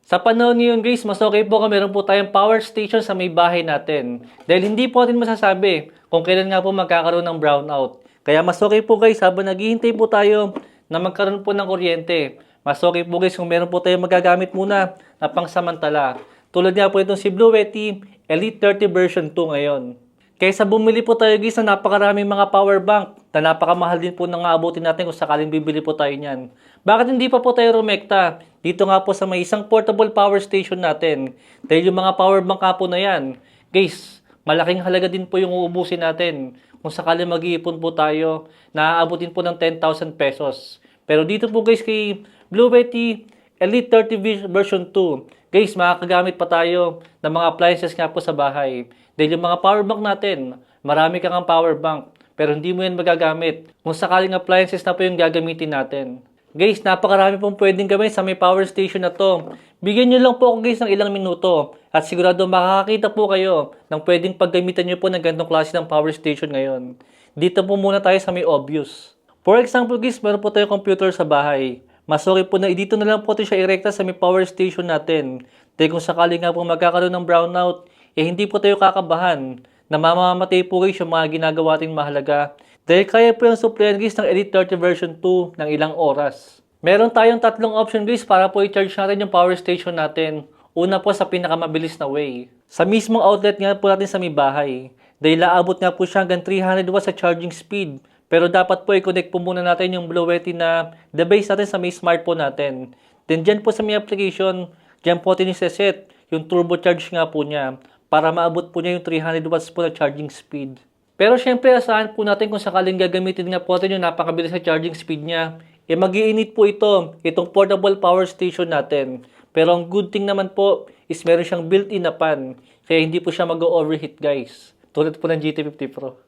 Sa panahon ngayon guys, mas okay po kung meron po tayong power station sa may bahay natin. Dahil hindi po natin masasabi kung kailan nga po magkakaroon ng brownout. Kaya mas okay po guys, habang naghihintay po tayo na magkaroon po ng kuryente. Mas okay po guys kung meron po tayong magagamit muna na pangsamantala. Tulad nga po itong si Blue Yeti Elite 30 version 2 ngayon. Kaysa bumili po tayo guys na napakaraming mga power bank na napakamahal din po nang aabutin natin kung sakaling bibili po tayo niyan. Bakit hindi pa po tayo rumekta? Dito nga po sa may isang portable power station natin. Dahil yung mga power bank nga po na yan, guys, malaking halaga din po yung uubusin natin. Kung sakaling mag-iipon po tayo, naaabutin po ng 10,000 pesos. Pero dito po guys kay Blue Yeti Elite 30 version 2, guys, makakagamit pa tayo ng mga appliances nga po sa bahay. Dahil yung mga power bank natin, marami kang power bank, pero hindi mo yan magagamit kung sakaling appliances na po yung gagamitin natin. Guys, napakarami pong pwedeng gawin sa may power station na to. Bigyan nyo lang po ako guys ng ilang minuto at sigurado makakakita po kayo ng pwedeng paggamitan nyo po ng ganitong klase ng power station ngayon. Dito po muna tayo sa may obvious. For example guys, meron po tayong computer sa bahay. Mas okay po na dito na lang po ito siya irekta sa may power station natin. Dahil kung sakaling nga po magkakaroon ng brownout, hindi po tayo kakabahan na mamamatay po guys yung mga ginagawa ating mahalaga. Dahil kaya po yung supplyan guys ng Elite 30 version 2 ng ilang oras. Meron tayong tatlong option guys para po i-charge natin yung power station natin. Una po sa pinakamabilis na way. Sa mismong outlet nga po natin sa may bahay. Dahil aabot nga po siya hanggang 300 watts sa charging speed. Pero dapat po i-connect po muna natin yung Blue Yeti na device natin sa may smartphone natin. Then dyan po sa may application, dyan po natin i-set yung turbocharge nga po niya para maabot po niya yung 300 watts po na charging speed. Pero syempre asahan po natin kung sakaling gagamitin nga po natin yung napakabilis na charging speed niya, mag-iinit po itong portable power station natin. Pero ang good thing naman po is meron siyang built-in na pan, kaya hindi po siya mag-overheat guys. Tulad po ng GT50 Pro.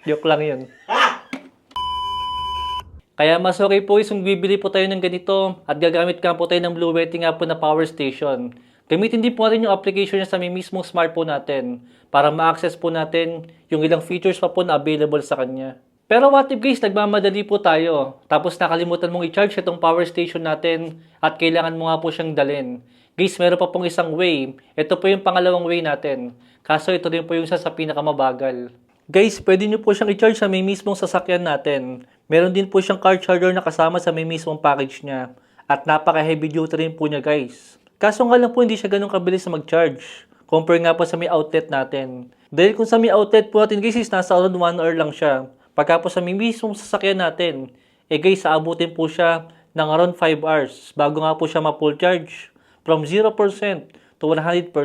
Joke lang yun. Kaya mas okay po is kung bibili po tayo ng ganito at gagamit ka po tayo ng Blue Yeti nga po na power station. Gamitin din po natin yung application niya sa may mismong smartphone natin para ma-access po natin yung ilang features pa po na available sa kanya. Pero what if guys, nagmamadali po tayo tapos nakalimutan mong i-charge itong power station natin at kailangan mo nga po siyang dalhin. Guys, meron pa pong isang way. Ito po yung pangalawang way natin. Kaso ito din po yung isa sa pinakamabagal. Guys, pwede nyo po siyang i-charge sa may mismong sasakyan natin. Meron din po siyang car charger na kasama sa may mismong package niya. At napaka-heavy duty rin po niya guys. Kaso nga lang po hindi siya ganun kabilis na mag-charge. Compare nga po sa may outlet natin. Dahil kung sa may outlet po natin guys is nasa around 1 hour lang siya. Pagka po sa may mismong sasakyan natin, guys, aabutin po siya ng around 5 hours bago nga po siya ma-full charge. From 0% to 100%.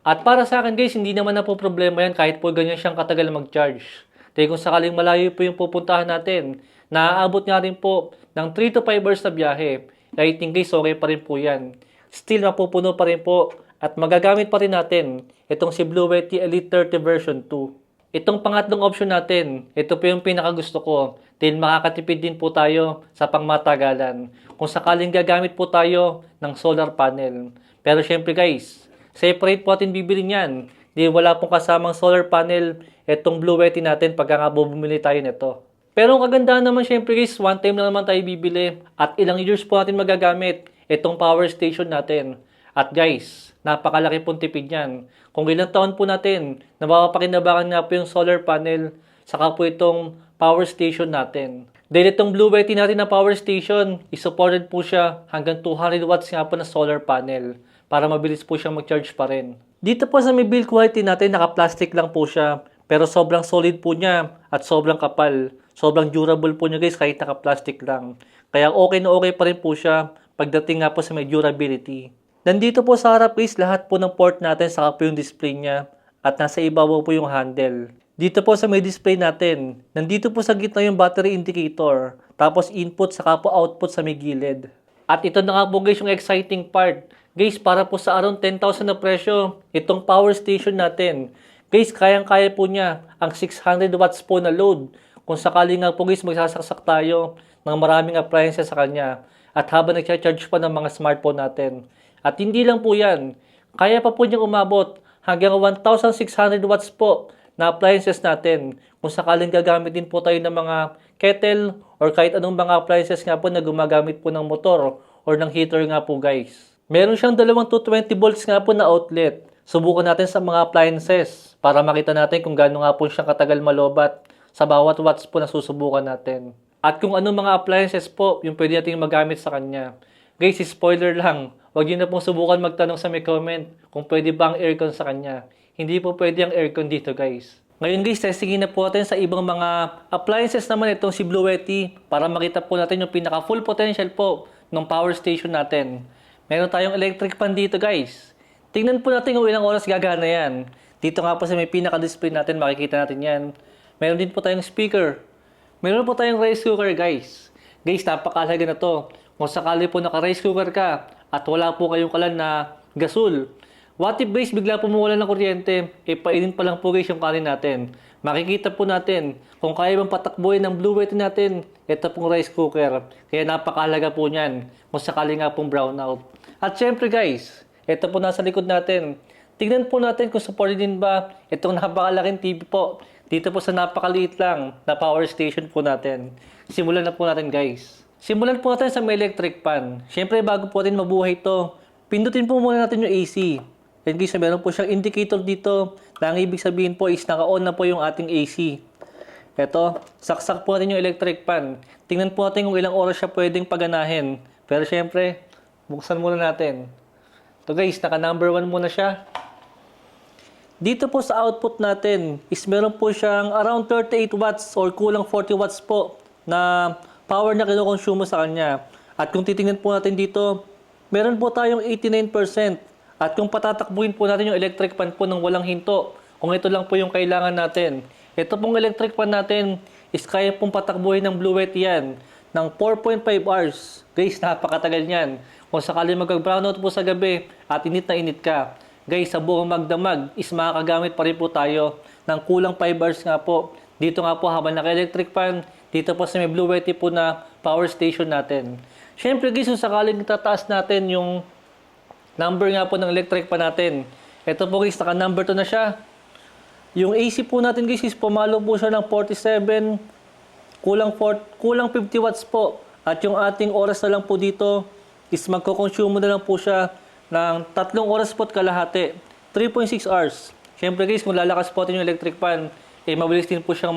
At para sa akin guys, hindi naman na po problema yan kahit po ganyan siyang katagal mag-charge. Dahil kung sakaling malayo po yung pupuntahan natin, naaabot nga rin po ng 3 to 5 hours na biyahe. I think guys, okay pa rin po yan. Still mapupuno pa rin po at magagamit pa rin natin itong si Blue Yeti Elite 30 version 2. Itong pangatlong option natin, ito po yung pinakagusto ko. Dahil makakatipid din po tayo sa pangmatagalan. Kung sakaling gagamit po tayo ng solar panel. Pero syempre guys, separate po natin bibili niyan. Dahil wala pong kasamang solar panel itong Blue Yeti natin pagka nga bumili tayo nito. Pero ang kagandahan naman syempre guys, one time na naman tayo bibili at ilang years po natin magagamit itong power station natin. At guys, napakalaki pong tipid niyan. Kung ilang taon po natin, napapakinabangan nga po yung solar panel saka po itong power station natin. Dahil itong Blue Yeti natin na power station, is-supported po siya hanggang 200 watts nga po na solar panel para mabilis po siyang mag-charge pa rin. Dito po sa may build quality natin, naka-plastic lang po siya. Pero sobrang solid po niya at sobrang kapal. Sobrang durable po niya guys kahit naka-plastic lang. Kaya okay na okay pa rin po siya pagdating nga po sa may durability. Nandito po sa harap guys, lahat po ng port natin saka po yung display niya. At nasa ibabaw po yung handle. Dito po sa may display natin, nandito po sa gitna yung battery indicator. Tapos input saka po output sa may gilid. At ito na nga po guys yung exciting part. Guys, para po sa around 10,000 na presyo, itong power station natin. Guys, kayang-kaya po niya ang 600 watts po na load. Kung sakali nga po guys, magsasaksak tayo ng maraming appliances sa kanya. At habang nag-charge pa ng mga smartphone natin. At hindi lang po yan. Kaya pa po niyang umabot hanggang 1,600 watts po na appliances natin. Kung sakaling gagamit din po tayo ng mga kettle or kahit anong mga appliances nga po na gumagamit po ng motor or ng heater nga po guys. Meron siyang dalawang 220 volts nga po na outlet. Subukan natin sa mga appliances para makita natin kung gaano nga po siyang katagal malobat sa bawat watts po na susubukan natin. At kung anong mga appliances po yung pwede natin magamit sa kanya. Guys, spoiler lang. Huwag niyo na pong subukan magtanong sa may comment kung pwede ba ang aircon sa kanya. Hindi po pwede ang aircon dito, guys. Ngayon guys, testingin na po natin sa ibang mga appliances naman itong si Bluetti para makita po natin yung pinaka full potential po ng power station natin. Meron tayong electric fan dito guys. Tingnan po natin kung ilang oras gagana yan. Dito nga po sa may pinaka-display natin, makikita natin yan. Meron din po tayong speaker. Meron po tayong rice cooker guys. Guys, napakahalaga na to. Kung sakali po naka-rice cooker ka at wala po kayong kalan na gasol, what if guys, bigla po mawala ng kuryente, painin pa lang po guys yung kanin natin. Makikita po natin kung kaya bang patakbuhin ng Bluetti natin, ito pong rice cooker. Kaya napakahalaga po niyan kung sakali nga pong brownout. At syempre guys, ito po nasa likod natin. Tignan po natin kung supported din ba itong napakalaking TV po. Dito po sa napakaliit lang na power station po natin. Simulan na po natin guys. Simulan po natin sa may electric fan. Syempre bago po natin mabuhay ito, pindutin po muna natin yung AC. And guys, meron po siyang indicator dito na ang ibig sabihin po is naka-on na po yung ating AC. Ito, saksak po natin yung electric fan. Tingnan po natin kung ilang oras siya pwedeng paganahin. Pero syempre, buksan muna natin. Ito guys, naka number 1 muna siya. Dito po sa output natin is meron po siyang around 38 watts or kulang 40 watts po na power na kinokonsumo sa kanya. At kung titingnan po natin dito, meron po tayong 89%. At kung patatakbuhin po natin yung electric fan po ng walang hinto, kung ito lang po yung kailangan natin, ito pong electric fan natin is kaya pong patakbuhin ng Bluetti yan ng 4.5 hours. Guys, napakatagal niyan. Kung sakali mag-brownout po sa gabi at init na init ka, guys, sa buong magdamag is makakagamit pa rin po tayo ng kulang 5 hours nga po. Dito nga po habang naka-electric fan, dito po sa may Bluetti po na power station natin. Siyempre guys, kung sakaling tataas natin yung number nga po ng electric fan natin. Ito po guys, naka number 2 na siya. Yung AC po natin guys is pumalo po siya ng 47, kulang 50 watts po. At yung ating oras na lang po dito is magko-consume na lang po siya ng 3 oras po at kalahati. 3.6 hours. Siyempre guys, kung lalakas po natin yung electric fan, mabilis din po siyang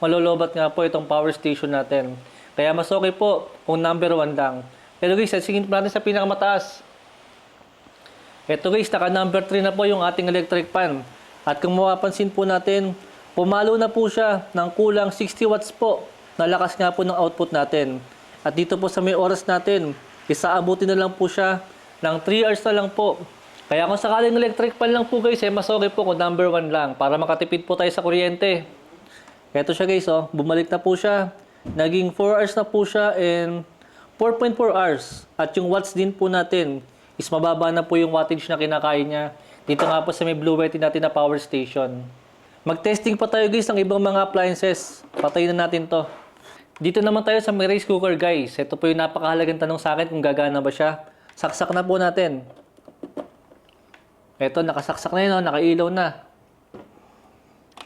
malolobat nga po itong power station natin. Kaya mas okay po kung number 1 lang. Pero guys, singin po natin sa pinakamataas. Ito guys, naka number 3 na po yung ating electric fan. At kung mapapansin po natin, pumalo na po siya ng kulang 60 watts po. Nalakas nga po ng output natin. At dito po sa may oras natin, isaabutin na lang po siya ng 3 hours na lang po. Kaya kung sakaling electric fan lang po guys, mas okay po kung number 1 lang para makatipid po tayo sa kuryente. Ito siya guys, bumalik na po siya. Naging 4 hours na po siya and 4.4 hours. At yung watts din po natin is mababa na po yung wattage na kinakain niya. Dito nga po sa may Bluetti natin na power station. Mag-testing pa tayo guys ng ibang mga appliances. Patayin na natin to. Dito naman tayo sa may rice cooker guys. Ito po yung napakahalagang tanong sa akin kung gagana ba siya. Saksak na po natin. Ito, nakasaksak na yun, nakailaw na.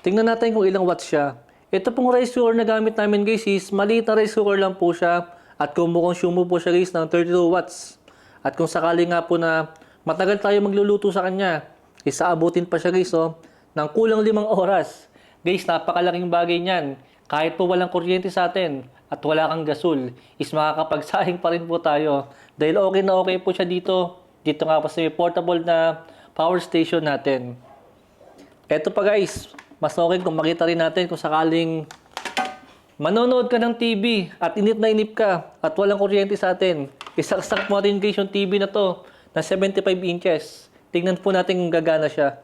Tingnan natin kung ilang watts siya. Ito pong rice cooker na gamit namin guys is maliit na rice cooker lang po siya. At kumukonsumo po siya guys ng 32 watts. At kung sakali nga po na matagal tayo magluluto sa kanya, isaabutin pa siya guys ng kulang 5 oras. Guys, napakalaking bagay niyan. Kahit po walang kuryente sa atin at wala kang gasol, is makakapagsaing pa rin po tayo. Dahil okay na okay po siya dito. Dito nga po sa may portable na power station natin. Eto pa guys, mas okay kung makita rin natin kung sakaling manonood ka ng TV at inip na inip ka at walang kuryente sa atin. Isaksak mo natin guys yung TV na to na 75 inches. Tingnan po natin kung gagana siya.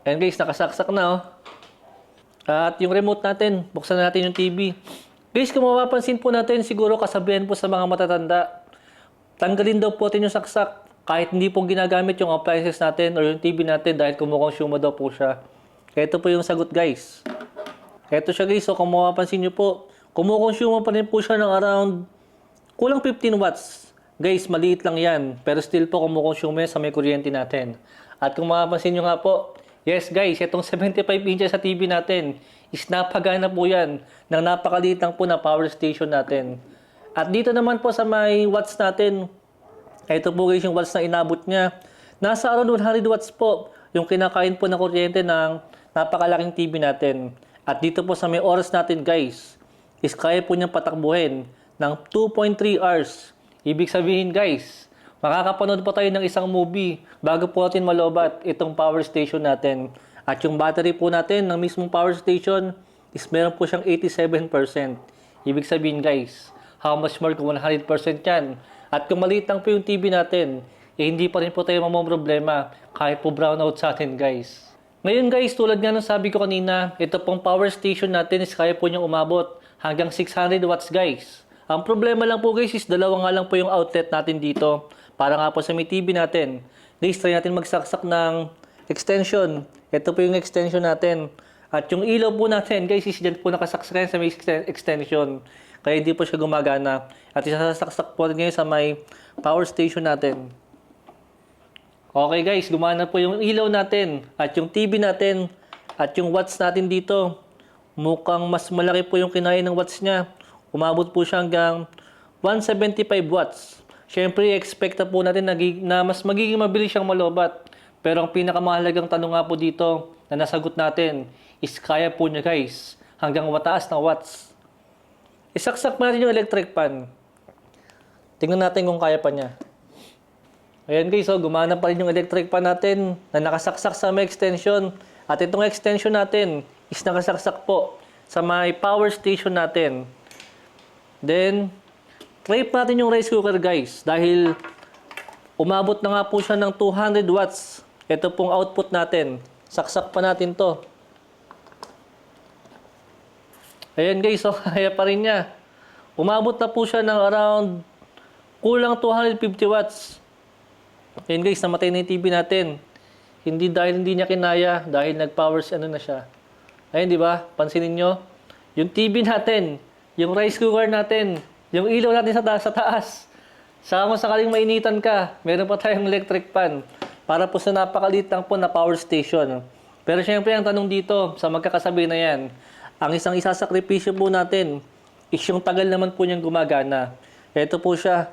Ayan guys, nakasaksak na At yung remote natin, buksan na natin yung TV. Guys, kung mapapansin po natin, siguro kasabihan po sa mga matatanda, tanggalin daw po natin yung saksak kahit hindi po ginagamit yung appliances natin or yung TV natin dahil kumukonsumo daw po siya. Ito po yung sagot guys. Ito siya guys, kung mapapansin nyo po, kumukonsumo pa rin po siya ng around kulang 15 watts. Guys, maliit lang yan. Pero still po kumukonsumo yan sa may kuryente natin. At kung mapapansin nyo nga po, yes guys, itong 75 inches sa TV natin is napagana po yan ng napakaliit lang po na power station natin. At dito naman po sa may watts natin, Ito po guys yung watts na inabot niya. Nasa around 100 watts po yung kinakain po ng kuryente ng napakalaking TV natin. At dito po sa may oras natin guys, is kaya po niyang patakbuhin ng 2.3 hours. Ibig sabihin guys, makakapanood pa tayo ng isang movie bago po natin malobat itong power station natin. At yung battery po natin ng mismong power station is meron po siyang 87%. Ibig sabihin guys, how much more kung 100% yan. At kung maliit lang po yung TV natin, hindi pa rin po tayo mamamroblema kahit po brownout sa atin guys. Ngayon guys, tulad nga ng sabi ko kanina, ito pong power station natin is kaya po niyang umabot hanggang 600 watts guys. Ang problema lang po guys is dalawa nga lang po yung outlet natin dito para nga po sa may TV natin. Guys, try natin magsaksak ng extension. Ito po yung extension natin. At yung ilaw po natin guys is dyan po nakasaksak sa may extension. Kaya hindi po siya gumagana. At isasaksak po ngayon sa may power station natin. Okay guys, gumana po yung ilaw natin at yung TV natin at yung watts natin dito. Mukhang mas malaki po yung kinain ng watts niya. Umabot po siya hanggang 175 watts. Siyempre, expect na po natin na mas magiging mabilis siyang malobat. Pero ang pinakamahalagang tanong nga po dito na nasagot natin is kaya po niya guys hanggang mataas na watts. Isaksak natin yung electric fan. Tingnan natin kung kaya pa niya. Ayan guys, so gumana pa rin yung electric fan natin na nakasaksak sa may extension. At itong extension natin is nakasaksak po sa may power station natin. Then, try pa natin yung rice cooker guys. Dahil umabot na nga po siya ng 200 watts. Ito pong output natin. Saksak pa natin to. Ayan guys, so kaya pa rin niya. Umabot na po siya ng around kulang 250 watts. Ayan guys, namatay na yung TV natin. Hindi dahil hindi niya kinaya, dahil nag-powers na siya. Ayan, di ba? Pansinin nyo. Yung TV natin, yung rice cooker natin, yung ilaw natin sa taas. Saka kung sakaling mainitan ka, meron pa tayong electric fan. Para po sa napakaliit lang po na power station. Pero syempre, ang tanong dito, sa magkakasabi na yan, ang isang isasakripisyo po natin, is yung tagal naman po niyang gumagana. Ito po siya.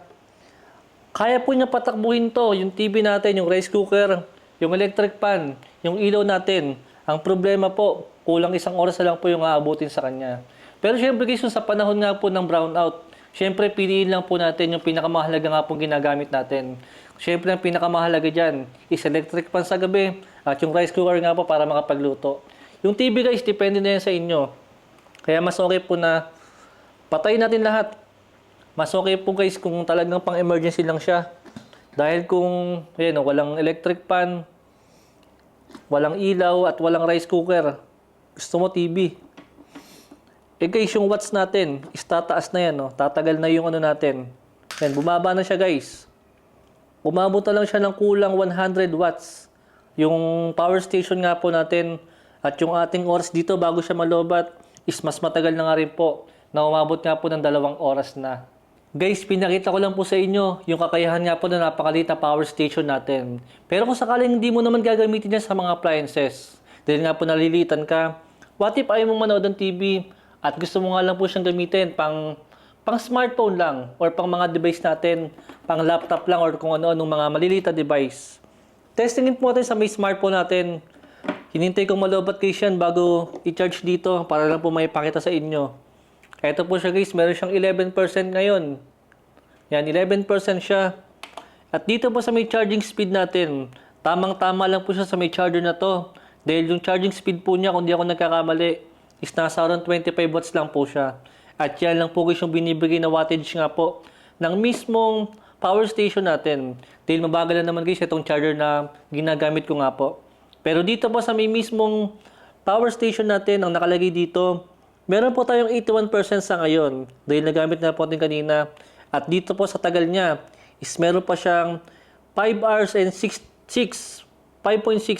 Kaya po niya patakbuhin to, yung TV natin, yung rice cooker, yung electric fan, yung ilaw natin. Ang problema po, kulang isang oras na lang po yung aabutin sa kanya. Pero syempre guys, sa panahon nga po ng brownout, syempre piliin lang po natin yung pinakamahalaga nga pong ginagamit natin. Syempre ang pinakamahalaga dyan is electric fan sa gabi at yung rice cooker nga po para makapagluto. Yung TV guys, depende na yan sa inyo. Kaya mas okay po na patayin natin lahat. Mas okay po guys kung talagang pang emergency lang siya. Dahil kung ayan, walang electric fan, walang ilaw at walang rice cooker, gusto mo TV. Eh guys, yung watts natin is tataas na yan. No? Tatagal na yung ano natin. Yan, bumaba na siya guys. Umabot na lang siya ng kulang 100 watts. Yung power station nga po natin at yung ating oras dito bago siya malobat is mas matagal na nga rin po na umabot nga po ng 2 oras na. Guys, pinakita ko lang po sa inyo yung kakayahan nga po na napakaliit na power station natin. Pero kung sakaling hindi mo naman gagamitin yan sa mga appliances, dahil nga po nalilitan ka, what if ayaw mong manood ng TV at gusto mo nga lang po siyang gamitin pang smartphone lang or pang mga device natin, pang laptop lang or kung ano-anong mga maliliit na device. Testingin po natin sa may smartphone natin. Hinintay kong malobat guys yan bago i-charge dito para lang po may pakita sa inyo. Ito po siya guys, meron siyang 11% ngayon. Yan, 11% siya. At dito po sa may charging speed natin, tamang-tama lang po siya sa may charger na to. Dahil yung charging speed po niya, kung di ako nagkakamali, is nasa around 25 watts lang po siya. At yan lang po guys yung binibigay na wattage nga po ng mismong power station natin. Dahil mabagal na naman guys itong charger na ginagamit ko nga po. Pero dito po sa may mismong power station natin, ang nakalagay dito, meron po tayong 81% sa ngayon. Dahil nagamit na po natin kanina. At dito po sa tagal niya, is meron pa siyang 5 hours and 5.6.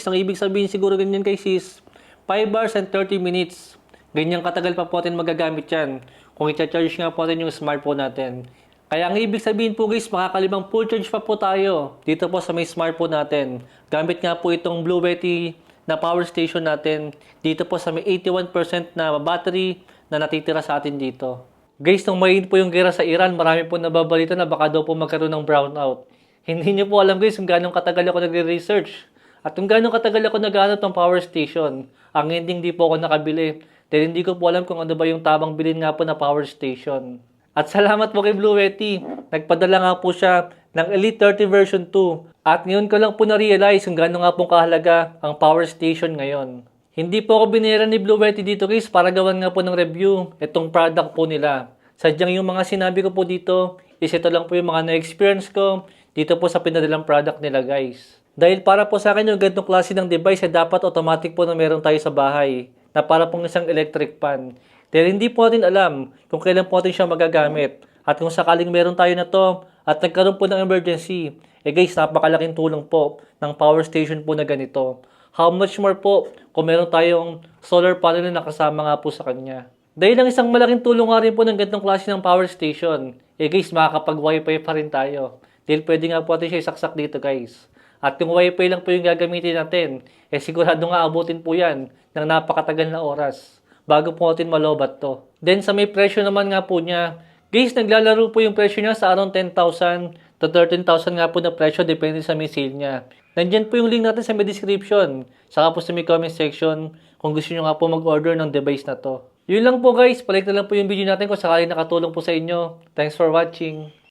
Ang ibig sabihin siguro ganyan guys is 5 hours and 30 minutes. Ganyang katagal pa po natin magagamit yan. Kung i-charge nga po natin yung smartphone natin. Kaya ang ibig sabihin po guys, makakalimang full charge pa po tayo dito po sa may smartphone natin. Gamit nga po itong Blue Yeti na power station natin dito po sa may 81% na battery na natitira sa atin dito. Guys, nung mainit po yung gera sa Iran, marami po nababalita na baka daw po magkaroon ng brownout. Hindi niyo po alam guys kung gaano katagal ako nagre-research at kung gaano katagal ako naghahanap ng power station. Ang ending di po ako nakabili dahil hindi ko po alam kung ano ba yung tamang bilhin nga po na power station. At salamat po kay Blue Yeti. Nagpadala nga po siya ng Elite 30 version 2. At ngayon ko lang po na-realize kung gaano nga pong kahalaga ang power station ngayon. Hindi po ako binira ni Blue Yeti dito guys para gawan nga po ng review itong product po nila. Sadyang yung mga sinabi ko po dito is ito lang po yung mga na-experience ko dito po sa pinadalang product nila guys. Dahil para po sa akin yung ganitong klase ng device ay dapat automatic po na meron tayo sa bahay na para pong isang electric fan. Dahil hindi po natin alam kung kailan po natin siya magagamit. At kung sakaling meron tayo na to at nagkaroon po ng emergency, guys, napakalaking tulong po ng power station po na ganito. How much more po kung meron tayong solar panel na nakasama nga po sa kanya. Dahil ang isang malaking tulong nga rin po ng ganitong klase ng power station, guys, makakapag-wifi pa rin tayo. Dahil pwede nga po natin siya isaksak dito guys. At kung wifi lang po yung gagamitin natin, sigurado nga abutin po yan ng napakatagal na oras bago po natin malobat to. Then sa may presyo naman nga po niya, guys, naglalaro po yung presyo niya sa around 10,000 to 13,000 nga po na presyo depende sa may sale niya. Nandyan po yung link natin sa may description. Saka po sa may comment section kung gusto nyo nga po mag-order ng device na to. Yun lang po guys, palike na lang po yung video natin kung sakali nakatulong po sa inyo. Thanks for watching.